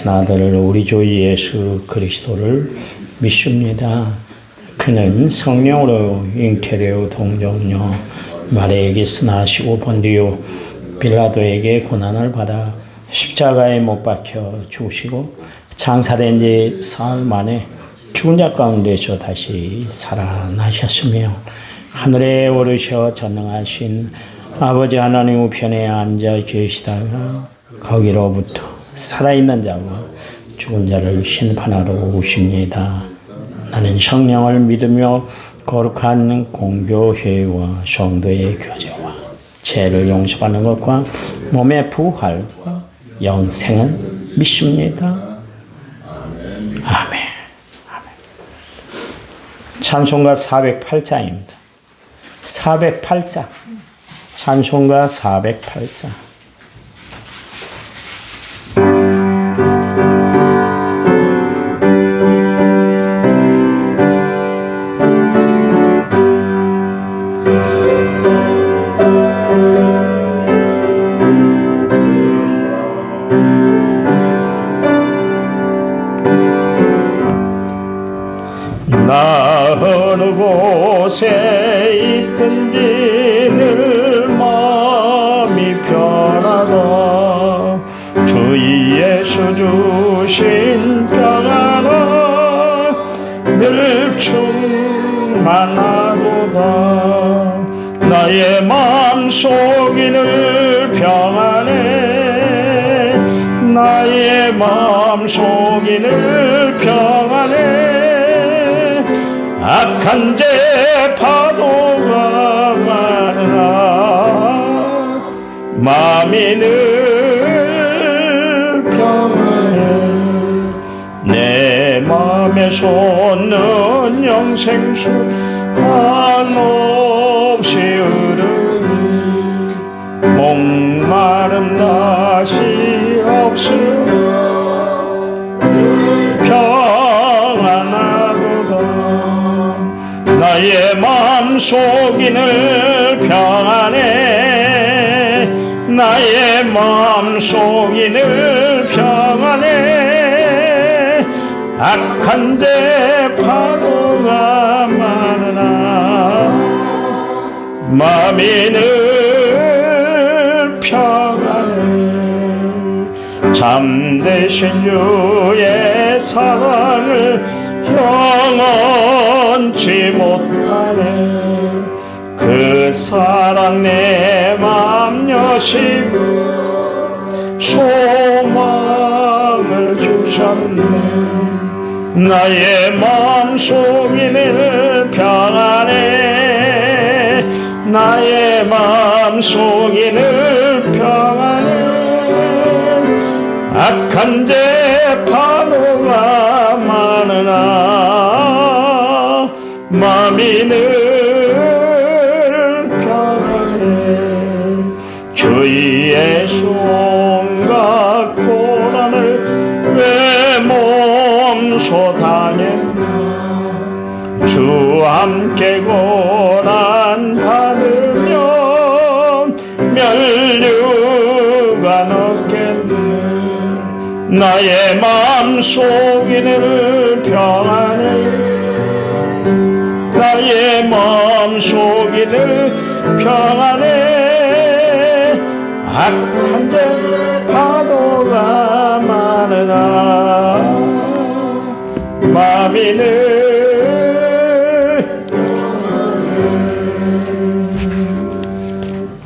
아들 우리 주 예수 그리스도를 믿습니다. 그는 성령으로 잉태되어 동정녀 마리아에게 나시고 본디오 빌라도에게 고난을 받아 십자가에 못 박혀 죽으시고 장사된 지 사흘 만에 죽은 자 가운데서 다시 살아나셨으며 하늘에 오르셔 전능하신 아버지 하나님 우편에 앉아 계시다가 거기로부터 살아있는 자와 죽은 자를 심판하러 오십니다. 나는 성령을 믿으며 거룩한 공교회와 성도의 교제와 죄를 용서받는 것과 몸의 부활과 영생은 믿습니다. 아멘. 찬송가 408장입니다. 408장. 찬송가 408장. 나 어느 곳에 있든지 늘 마음이 편하다. 주 예수 주신 평 안에 늘 충만하도다. 나의 마음속이 늘 평안해. 나의 마음속이 늘 평안해. 악한 죄 파도가 많으나 마음이 늘 평안해. 내 마음에 솟는 영생수 한없이 흐르니 목마름 다시 없으며 나의 마음속이 늘 평안해. 나의 마음속이 늘 평안해. 악한 죄 파도가 많으나 마음이 늘 평안해. 참되신 주의 사랑을 영원치 못하네. 그 사랑 내 맘 여시고 소망을 주셨네. 나의 마음속이 늘 평안해. 나의 마음속이 늘 평안해. 악한 죄 파도가 많으나 마음이 늘 평안해. 주 예수 온갖 고난을 왜 몸소 당했나. 주 함께 고난 받으면 면류관 없겠네. 나의 마음속이 늘 평안해. 나의 마음속이 늘 평안해. 악한 죄 파도가 많으나 마음이 늘 평안해.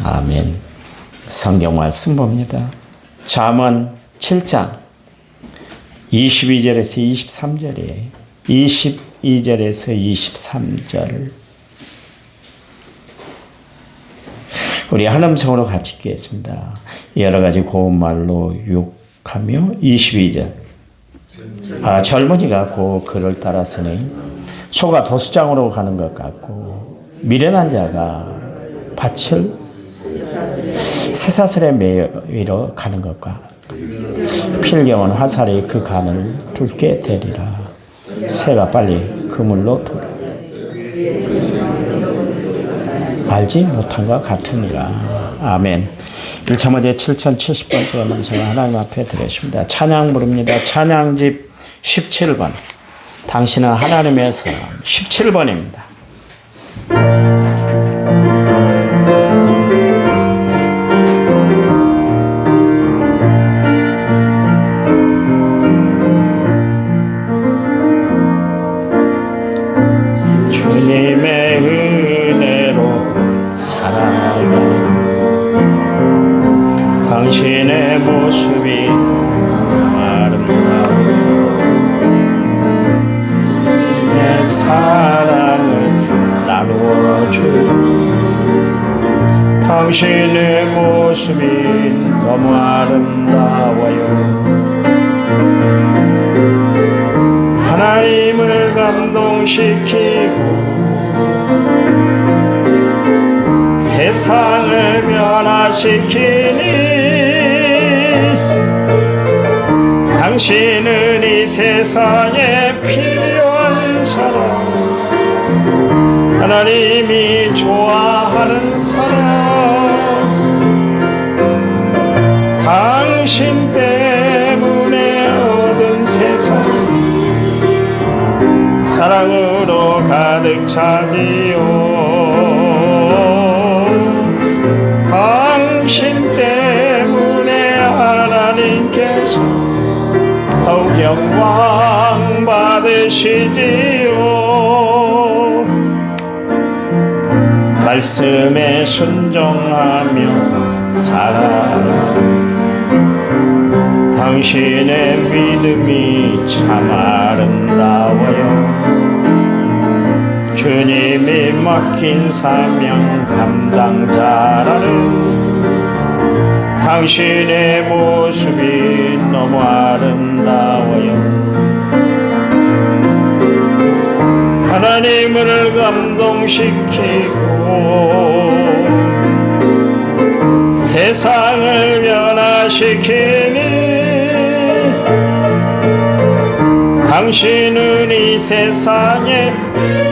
아멘. 성경 말씀 봅니다. 잠언 7장 22절에서 23절에 22절에서 23절 우리 한 음성으로 같이 읽겠습니다. 여러 가지 고운 말로 욕하며 22절 젊은이가 그 글을 따라서니 소가 도수장으로 가는 것 같고 미련한 자가 밭을 쇠사슬에 매이러 가는 것과 필경은 화살이 그 간을 붉게 되리라. 새가 빨리 그물로 돌아 알지 못한 것 같으니라. 아멘. 1참어제 7070번째 문서를 하나님 앞에 드렸습니다. 찬양 부릅니다. 찬양집 17번. 당신은 하나님의 사람 17번입니다. 주님의 은혜로 살아가는 당신의 모습이 참 아름다워 내 사랑을 나누어주 당신의 모습이 너무 아름다워요. 하나님을 감동시키고 세상을 변화시키니 당신은 이 세상에 필요한 사람 하나님이 좋아하는 사람 당신 때문에 얻은 세상 사랑으로 가득 차지요. 당신 때문에 하나님께서 더욱 영광 받으시지요. 말씀에 순종하며 살아가는 당신의 믿음이 참 아름다워요. 주님이 맡긴 사명 감당자라는 당신의 모습이 너무 아름다워요. 하나님을 감동시키고 세상을 변화시키니 당신은 이 세상에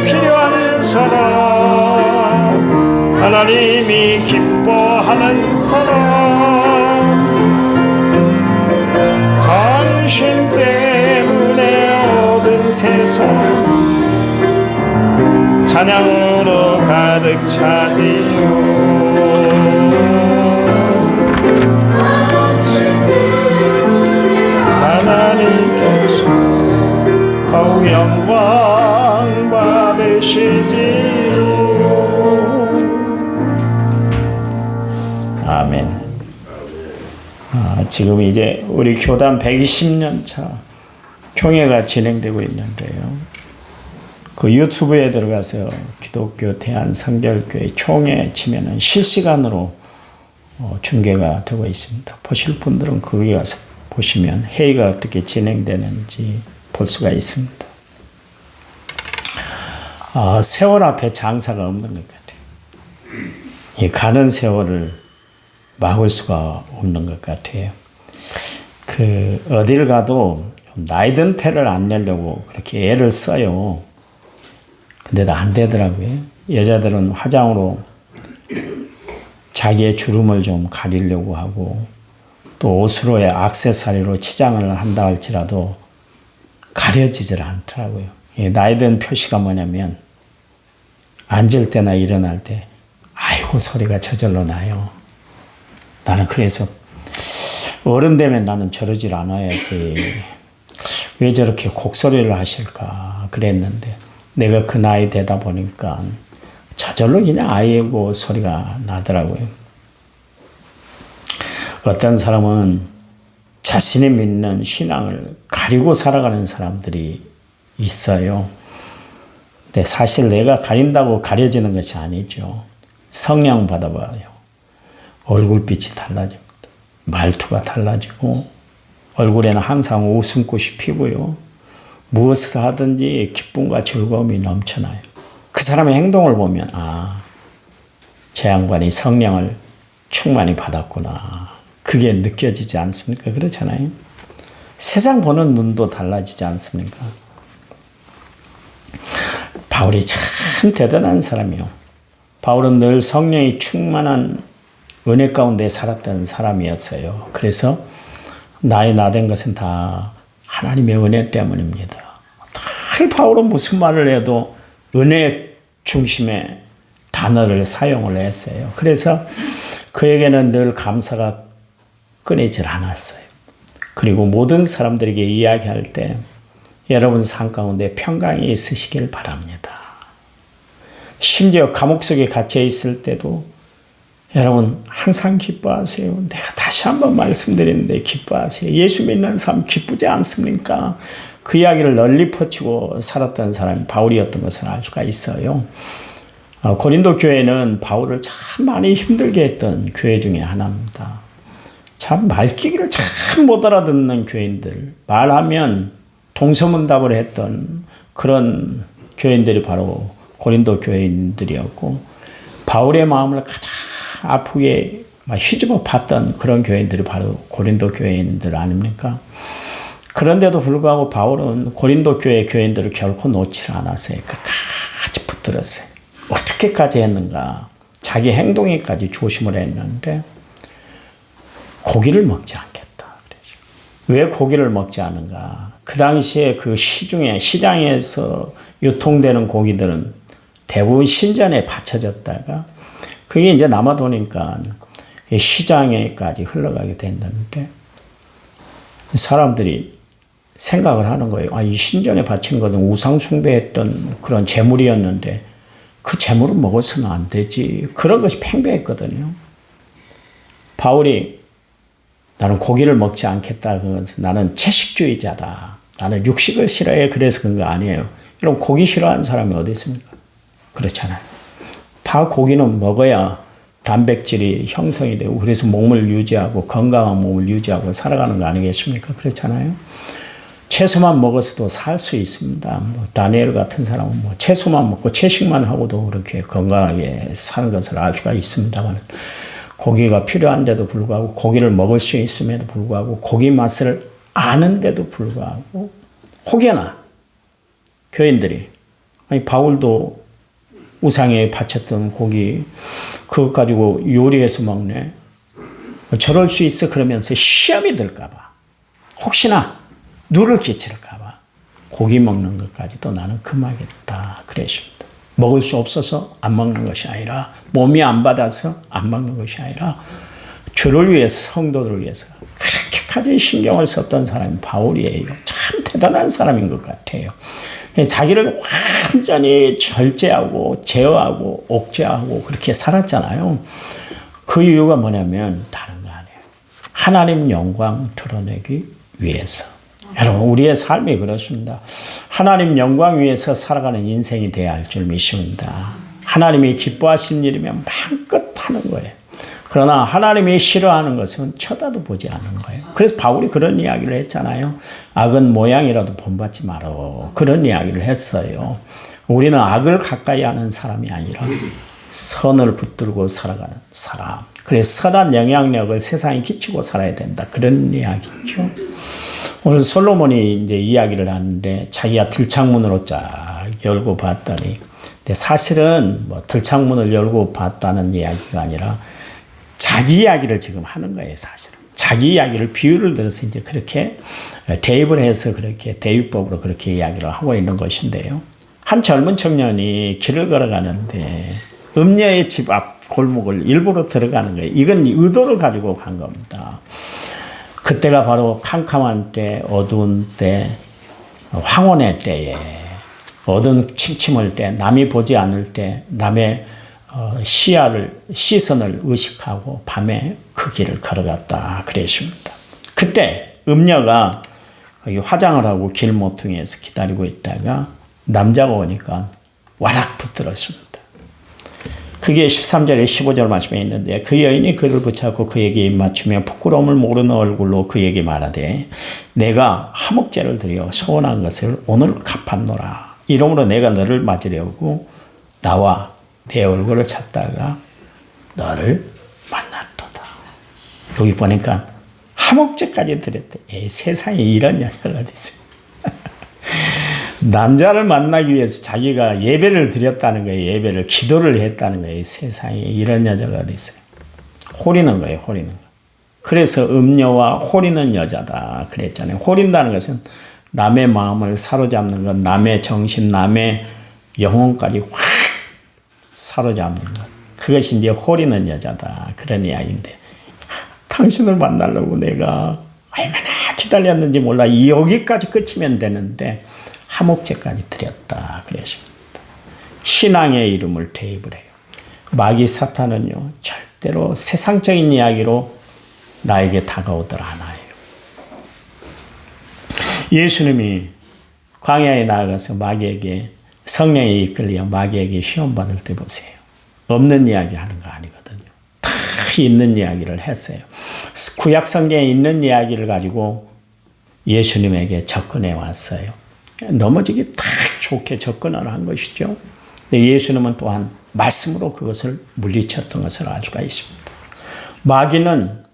필요한 사람 하나님이 기뻐하는 사람 당신 때문에 얻은 세상 찬양으로 가득 차지요. 하나님께서 더욱 영광 받으시지요. 아멘. 지금 이제 우리 교단 120년 차 총회가 진행되고 있는데요. 그 유튜브에 들어가서 기독교 대한성결교회 총회 치면은 실시간으로 중계가 되고 있습니다. 보실 분들은 거기 가서 보시면 회의가 어떻게 진행되는지 볼 수가 있습니다. 세월 앞에 장사가 없는 것 같아요. 이 가는 세월을 막을 수가 없는 것 같아요. 어딜 가도 나이든 태를 안 내려고 그렇게 애를 써요. 근데도 안 되더라고요. 여자들은 화장으로 자기의 주름을 좀 가리려고 하고 또 옷으로의 액세서리로 치장을 한다 할지라도 가려지질 않더라고요. 나이든 표시가 뭐냐면 앉을 때나 일어날 때 아이고 소리가 저절로 나요. 나는 그래서 어른 되면 나는 저러질 않아야지. 왜 저렇게 곡소리를 하실까 그랬는데 내가 그 나이 되다 보니까 저절로 그냥 아이고 소리가 나더라고요. 어떤 사람은 자신이 믿는 신앙을 가리고 살아가는 사람들이 있어요. 근데 사실 내가 가린다고 가려지는 것이 아니죠. 성령 받아봐요. 얼굴빛이 달라집니다. 말투가 달라지고 얼굴에는 항상 웃음꽃이 피고요. 무엇을 하든지 기쁨과 즐거움이 넘쳐나요. 그 사람의 행동을 보면 제 양반이 성령을 충만히 받았구나. 그게 느껴지지 않습니까? 그렇잖아요. 세상 보는 눈도 달라지지 않습니까? 바울이 참 대단한 사람이요. 바울은 늘 성령이 충만한 은혜 가운데 살았던 사람이었어요. 그래서 나의 나된 것은 다 하나님의 은혜 때문입니다. 늘 바울은 무슨 말을 해도 은혜 중심의 단어를 사용을 했어요. 그래서 그에게는 늘 감사가 끊이질 않았어요. 그리고 모든 사람들에게 이야기할 때 여러분 삶 가운데 평강이 있으시길 바랍니다. 심지어 감옥 속에 갇혀 있을 때도 여러분 항상 기뻐하세요. 내가 다시 한번 말씀드리는데 기뻐하세요. 예수 믿는 삶 기쁘지 않습니까? 그 이야기를 널리 퍼치고 살았던 사람이 바울이었던 것을 알 수가 있어요. 고린도 교회는 바울을 참 많이 힘들게 했던 교회 중에 하나입니다. 참 말귀를 참 못 알아듣는 교인들, 말하면 동서문답을 했던 그런 교인들이 바로 고린도 교인들이었고, 바울의 마음을 가장 아프게 휘집어 봤던 그런 교인들이 바로 고린도 교인들 아닙니까? 그런데도 불구하고 바울은 고린도 교회 교인들을 결코 놓지 않았어요. 끝까지 붙들었어요. 어떻게까지 했는가? 자기 행동에까지 조심을 했는데 고기를 먹지 않겠다. 왜 고기를 먹지 않은가? 그 당시에 그 시장에서 유통되는 고기들은 대부분 신전에 바쳐졌다가 그게 이제 남아도니까 시장에까지 흘러가게 됐는데 사람들이 생각을 하는 거예요. 이 신전에 바치는 것은 우상숭배했던 그런 재물이었는데 그 재물을 먹어서는 안 되지. 그런 것이 팽배했거든요. 바울이 나는 고기를 먹지 않겠다. 그것은 나는 채식주의자다. 나는 육식을 싫어해. 그래서 그런 거 아니에요. 여러분 고기 싫어하는 사람이 어디 있습니까? 그렇잖아요. 다 고기는 먹어야 단백질이 형성이 되고 그래서 몸을 유지하고 건강한 몸을 유지하고 살아가는 거 아니겠습니까? 그렇잖아요. 채소만 먹어서도 살 수 있습니다. 다니엘 같은 사람은 채소만 먹고 채식만 하고도 그렇게 건강하게 사는 것을 알 수가 있습니다만 고기가 필요한데도 불구하고 고기를 먹을 수 있음에도 불구하고 고기 맛을 아는데도 불구하고 혹여나 교인들이 바울도 우상에 바쳤던 고기 그것 가지고 요리해서 먹네. 저럴 수 있어 그러면서 시험이 들까 봐. 혹시나 누를 끼칠까 봐. 고기 먹는 것까지도 나는 금하겠다. 그랬습니다. 먹을 수 없어서 안 먹는 것이 아니라 몸이 안 받아서 안 먹는 것이 아니라 주를 위해서 성도들을 위해서 그렇게까지 신경을 썼던 사람이 바울이에요. 참 대단한 사람인 것 같아요. 자기를 완전히 절제하고 제어하고 옥죄하고 그렇게 살았잖아요. 그 이유가 뭐냐면 다른 거 아니에요. 하나님 영광 드러내기 위해서. 여러분 우리의 삶이 그렇습니다. 하나님 영광 위해서 살아가는 인생이 되어야 할 줄 믿습니다. 하나님이 기뻐하신 일이면 마음껏 하는 거예요. 그러나 하나님이 싫어하는 것은 쳐다도 보지 않는 거예요. 그래서 바울이 그런 이야기를 했잖아요. 악은 모양이라도 본받지 마라. 그런 이야기를 했어요. 우리는 악을 가까이 하는 사람이 아니라 선을 붙들고 살아가는 사람. 그래서 선한 영향력을 세상에 끼치고 살아야 된다. 그런 이야기죠. 오늘 솔로몬이 이제 이야기를 하는데 자기가 들창문으로 쫙 열고 봤더니 근데 사실은 들창문을 열고 봤다는 이야기가 아니라 자기 이야기를 지금 하는 거예요, 사실은. 자기 이야기를 비유를 들어서 이제 그렇게 대입을 해서 그렇게 대유법으로 그렇게 이야기를 하고 있는 것인데요. 한 젊은 청년이 길을 걸어가는데 음녀의 집 앞 골목을 일부러 들어가는 거예요. 이건 의도를 가지고 간 겁니다. 그때가 바로 캄캄한 때, 어두운 때, 황혼의 때에 어두운 침침할 때, 남이 보지 않을 때, 남의 시선을 의식하고 밤에 그 길을 걸어갔다 그랬습니다. 그때 음녀가 화장을 하고 길 모퉁이에서 기다리고 있다가 남자가 오니까 와락 붙들었습니다. 그게 13절에 15절 말씀에 있는데 그 여인이 그를 붙잡고 그에게 입맞추며 부끄러움을 모르는 얼굴로 그에게 말하되 내가 화목제를 드려 소원한 것을 오늘 갚았노라. 이러므로 내가 너를 맞으려고 나와 내 얼굴을 찾다가 너를 만났도다. 여기 보니까 화목제까지 드렸대. 세상에 이런 여자가 어디 있어요. 남자를 만나기 위해서 자기가 예배를 드렸다는 거예요. 예배를 기도를 했다는 거예요. 세상에 이런 여자가 어디 있어요. 호리는 거예요. 호리는 거. 그래서 음녀와 호리는 여자다 그랬잖아요. 호린다는 것은 남의 마음을 사로잡는 것, 남의 정신, 남의 영혼까지 확 사로잡는 것. 그것이 이제 호리는 여자다 그런 이야기인데, 당신을 만나려고 내가 얼마나 기다렸는지 몰라. 여기까지 끝이면 되는데 하목제까지 드렸다 그러십니다. 신앙의 이름을 대입을 해요. 마귀 사탄은요, 절대로 세상적인 이야기로 나에게 다가오들 않아요. 예수님이 광야에 나아가서 마귀에게, 성령에 이끌려 마귀에게 시험받을 때 보세요. 없는 이야기 하는 거 아니거든요. 다 있는 이야기를 했어요. 구약 성경에 있는 이야기를 가지고 예수님에게 접근해 왔어요. 넘어지기 딱 좋게 접근을 한 것이죠. 근데 예수님은 또한 말씀으로 그것을 물리쳤던 것을 알 수가 있습니다. 마귀는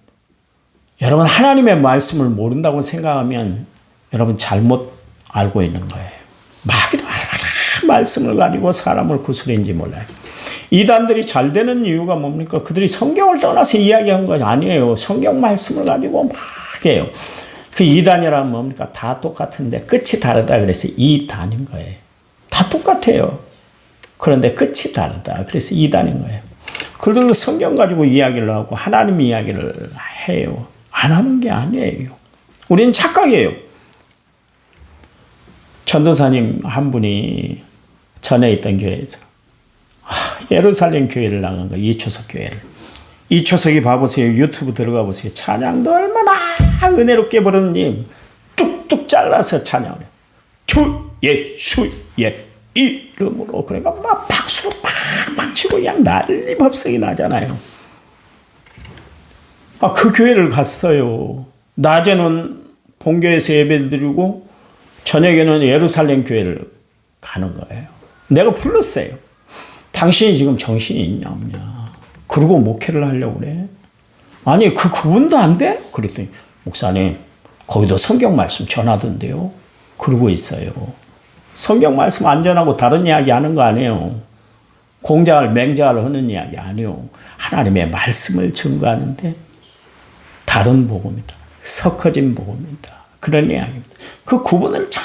여러분 하나님의 말씀을 모른다고 생각하면 여러분 잘못 알고 있는 거예요. 마귀도 얼마나 말씀을 가지고 사람을 구슬인지 몰라요. 이단들이 잘 되는 이유가 뭡니까? 그들이 성경을 떠나서 이야기한 것이 아니에요. 성경 말씀을 가지고 막 해요. 그 이단이란 뭡니까? 다 똑같은데 끝이 다르다 그래서 이단인 거예요. 다 똑같아요. 그런데 끝이 다르다. 그래서 이단인 거예요. 그들도 성경 가지고 이야기를 하고 하나님 이야기를 해요. 안 하는 게 아니에요. 우리는 착각이에요. 전도사님 한 분이 전에 있던 교회에서 예루살렘 교회를 나간 거예요. 이초석 교회를. 이초석이 봐보세요. 유튜브 들어가 보세요. 찬양도 얼마나 은혜롭게 부르는 뚝뚝 잘라서 찬양을 해요. 주 예수의 이름으로. 그러니까 막 박수로 팍팍 치고 그냥 난리 법석이 나잖아요. 그 교회를 갔어요. 낮에는 본교에서 예배를 드리고 저녁에는 예루살렘 교회를 가는 거예요. 내가 불렀어요. 당신이 지금 정신이 있냐 없냐. 그러고 목회를 하려고 그래. 아니 그 구분도 안 돼? 그랬더니 목사님 거기도 성경 말씀 전하던데요. 그러고 있어요. 성경 말씀 안 전하고 다른 이야기 하는 거 아니에요. 공자를 맹자를 하는 이야기 아니에요. 하나님의 말씀을 증거하는데 다른 복음이다. 섞어진 복음이다. 그런 이야기입니다. 그 구분을 잘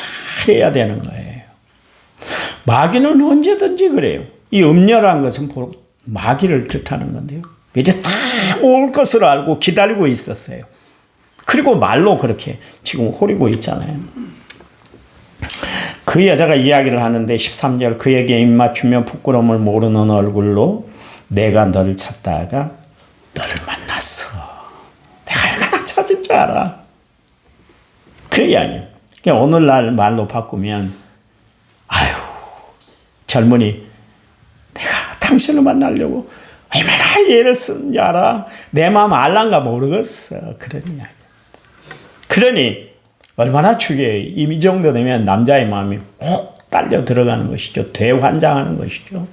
해야 되는 거예요. 마귀는 언제든지 그래요. 이 음녀라는 것은 마귀를 뜻하는 건데요. 이제 다 올 것을 알고 기다리고 있었어요. 그리고 말로 그렇게 지금 호리고 있잖아요. 그 여자가 이야기를 하는데 13절 그에게 입맞추며 부끄러움을 모르는 얼굴로 내가 너를 찾다가 너를 만났어. 내가 얼마나 찾은 줄 알아. 그 이야기예요. 오늘날 말로 바꾸면 아유 젊은이 내가 당신을 만나려고 얼마나 애를 쓰는지 알아? 내 마음 알란가 모르겠어. 그런 이야기. 그러니 얼마나 중요해요. 이 정도 되면 남자의 마음이 혹 딸려 들어가는 것이죠. 대환장하는 것이죠.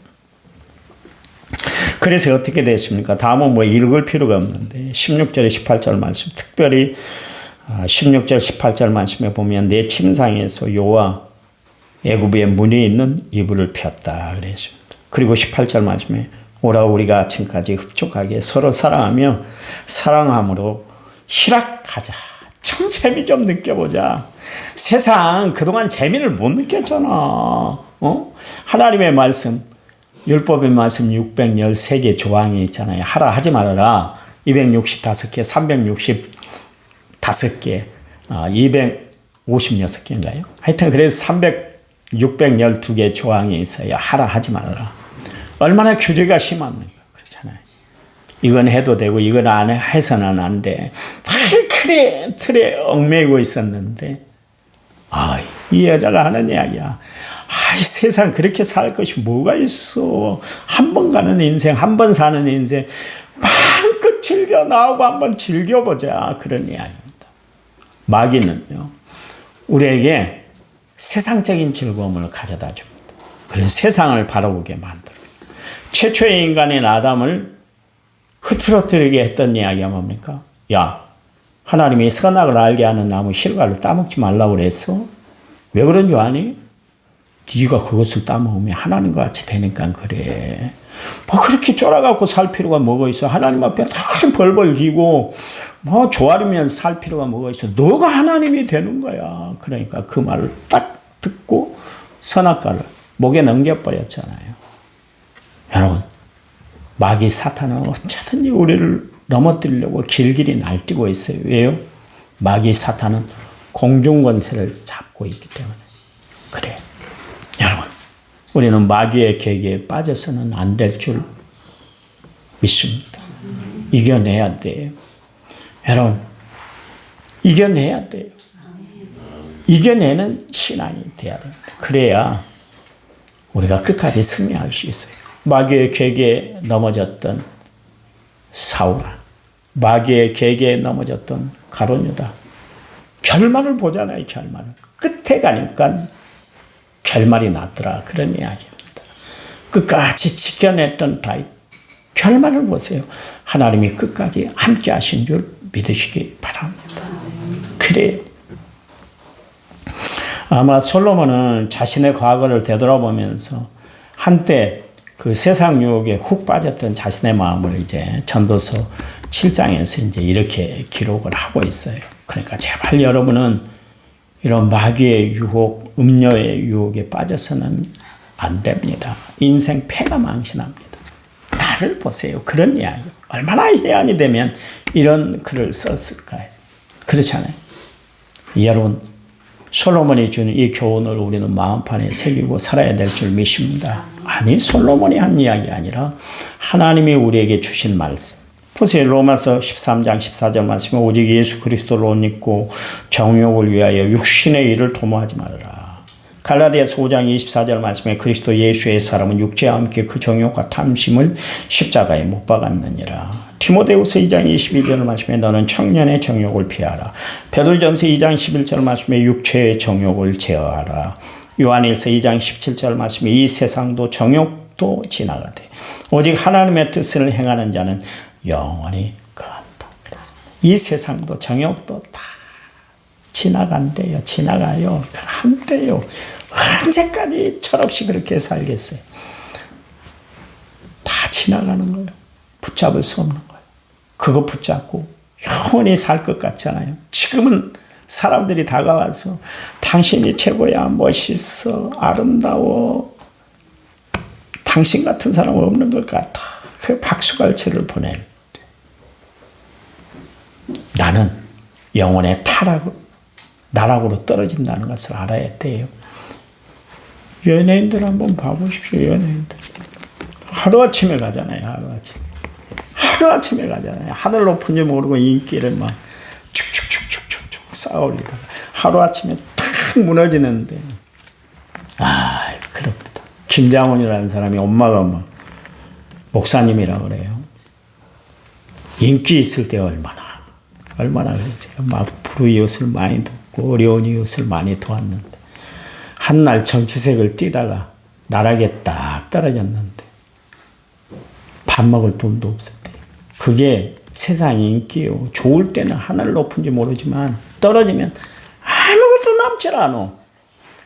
그래서 어떻게 됐습니까? 다음은 뭐 읽을 필요가 없는데 16절에 18절 말씀, 특별히 16절 18절 말씀에 보면 내 침상에서 여호와 애굽의 문에 있는 이불을 폈다 그랬습니다. 그리고 18절 말씀에 오라 우리가 아침까지 흡족하게 서로 사랑하며 사랑함으로 희락하자. 참 재미 좀 느껴보자. 세상 그동안 재미를 못 느꼈잖아. 하나님의 말씀, 율법의 말씀 613개 조항이 있잖아요. 하라 하지 말아라. 265개, 365개, 256개인가요? 하여튼 그래서 612개 조항이 있어요. 하라 하지 말아라. 얼마나 규제가 심합니까? 그렇잖아요. 이건 해도 되고 이건 안 해서는 안 돼. 틀에 얽매이고 있었는데 이 여자가 하는 이야기야. 이 세상 그렇게 살 것이 뭐가 있어. 한 번 가는 인생, 한 번 사는 인생 마음껏 즐겨 나오고 한번 즐겨보자. 그런 이야기입니다. 마귀는요. 우리에게 세상적인 즐거움을 가져다 줍니다. 그래서 세상을 바라보게 만들어요. 최초의 인간인 아담을 흐트러뜨리게 했던 이야기가 뭡니까? 야, 하나님이 선악을 알게 하는 나무 실과를 따먹지 말라고 그랬어? 왜 그런 줄 아니? 네가 그것을 따먹으면 하나님과 같이 되니까 그래. 뭐 그렇게 쫄아갖고 살 필요가 뭐가 있어. 하나님 앞에 다 벌벌 기고 뭐 조아리면 살 필요가 뭐가 있어. 너가 하나님이 되는 거야. 그러니까 그 말을 딱 듣고 선악과를 목에 넘겨버렸잖아요. 여러분, 마귀 사탄은 어쩌든지 우리를 넘어뜨리려고 길길이 날뛰고 있어요. 왜요? 마귀 사탄은 공중권세를 잡고 있기 때문에. 그래. 여러분, 우리는 마귀의 계기에 빠져서는 안 될 줄 믿습니다. 이겨내야 돼요. 여러분, 이겨내야 돼요. 이겨내는 신앙이 돼야 됩니다. 그래야 우리가 끝까지 승리할 수 있어요. 마귀의 계기에 넘어졌던 사울아, 마귀의 계기에 넘어졌던 가룟 유다, 결말을 보잖아요. 결말을. 끝에 가니까 결말이 났더라. 그런 이야기입니다. 끝까지 지켜냈던 다윗, 결말을 보세요. 하나님이 끝까지 함께 하신 줄 믿으시기 바랍니다. 그래요. 아마 솔로몬은 자신의 과거를 되돌아보면서 한때 그 세상 유혹에 훅 빠졌던 자신의 마음을 이제 전도서 7장에서 이제 이렇게 기록을 하고 있어요. 그러니까 제발 여러분은 이런 마귀의 유혹, 음료의 유혹에 빠져서는 안 됩니다. 인생 패가 망신합니다. 나를 보세요. 그런 이야기. 얼마나 해안이 되면 이런 글을 썼을까요? 그렇잖아요. 여러분, 솔로몬이 준 이 교훈을 우리는 마음판에 새기고 살아야 될 줄 믿습니다. 아니, 솔로몬이 한 이야기 아니라 하나님이 우리에게 주신 말씀. 보세요. 로마서 13장 14절 말씀에 오직 예수 그리스도를 옷 입고 정욕을 위하여 육신의 일을 도모하지 말아라. 갈라디아서 5장 24절 말씀에 그리스도 예수의 사람은 육체와 함께 그 정욕과 탐심을 십자가에 못 박았느니라. 디모데후서 2장 22절 말씀에 너는 청년의 정욕을 피하라. 베드로전서 2장 11절 말씀에 육체의 정욕을 제어하라. 요한일서 2장 17절 말씀에 이 세상도 정욕도 지나가되 오직 하나님의 뜻을 행하는 자는 영원히 거한다. 이 세상도 정욕도 다 지나간대요. 지나가요. 한때요. 언제까지 철없이 그렇게 살겠어요. 다 지나가는 거예요. 붙잡을 수 없는 거예요. 그거 붙잡고 영원히 살 것 같잖아요. 지금은 사람들이 다가와서 당신이 최고야, 멋있어, 아름다워, 당신 같은 사람은 없는 것 같아. 그 박수갈채를 보낼 때 나는 영혼의 나락으로 떨어진다는 것을 알아야 돼요. 연예인들 한번 봐보십시오. 연예인들 하루아침에 가잖아요. 하루아침에 가잖아요. 하늘 높은 줄 모르고 인기를 막 축축축축축 쌓아올리다가 하루아침에 탁 무너지는데, 그렇다. 김장훈이라는 사람이 엄마가 막 목사님이라고 그래요. 인기 있을 때 얼마나 그러세요. 막 불우이웃을 많이 돕고 어려운 이웃을 많이 도왔는데 한날 정치색을 띠다가 나락에 딱 떨어졌는데 밥 먹을 돈도 없었대요. 그게 세상 인기요. 좋을 때는 하늘 높은지 모르지만 떨어지면 아무것도 남지 않아.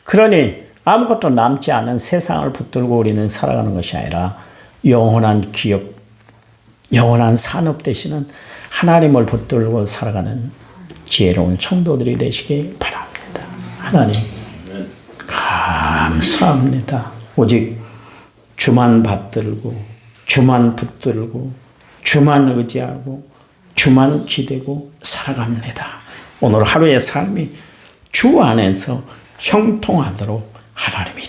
그러니 아무것도 남지 않은 세상을 붙들고 우리는 살아가는 것이 아니라 영원한 기업, 영원한 산업 되시는 하나님을 붙들고 살아가는 지혜로운 성도들이 되시기 바랍니다. 하나님 감사합니다. 오직 주만 받들고 주만 붙들고 주만 의지하고 주만 기대고 살아갑니다. 오늘 하루의 삶이 주 안에서 형통하도록 하나님이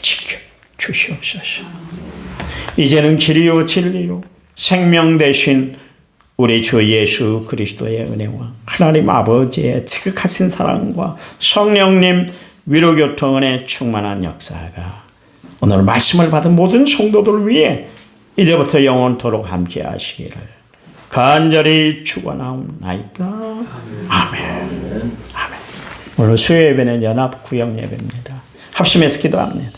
지켜주시옵소서. 이제는 길이요 진리요 생명 되신 우리 주 예수 그리스도의 은혜와 하나님 아버지의 지극하신 사랑과 성령님 위로교통 은혜 충만한 역사가 오늘 말씀을 받은 모든 성도들 위해 이제부터 영원토록 함께 하시기를 간절히 축원하옵나이다. 아멘. 아멘. 오늘 수요 예배는 연합 구역 예배입니다. 합심해서 기도합니다.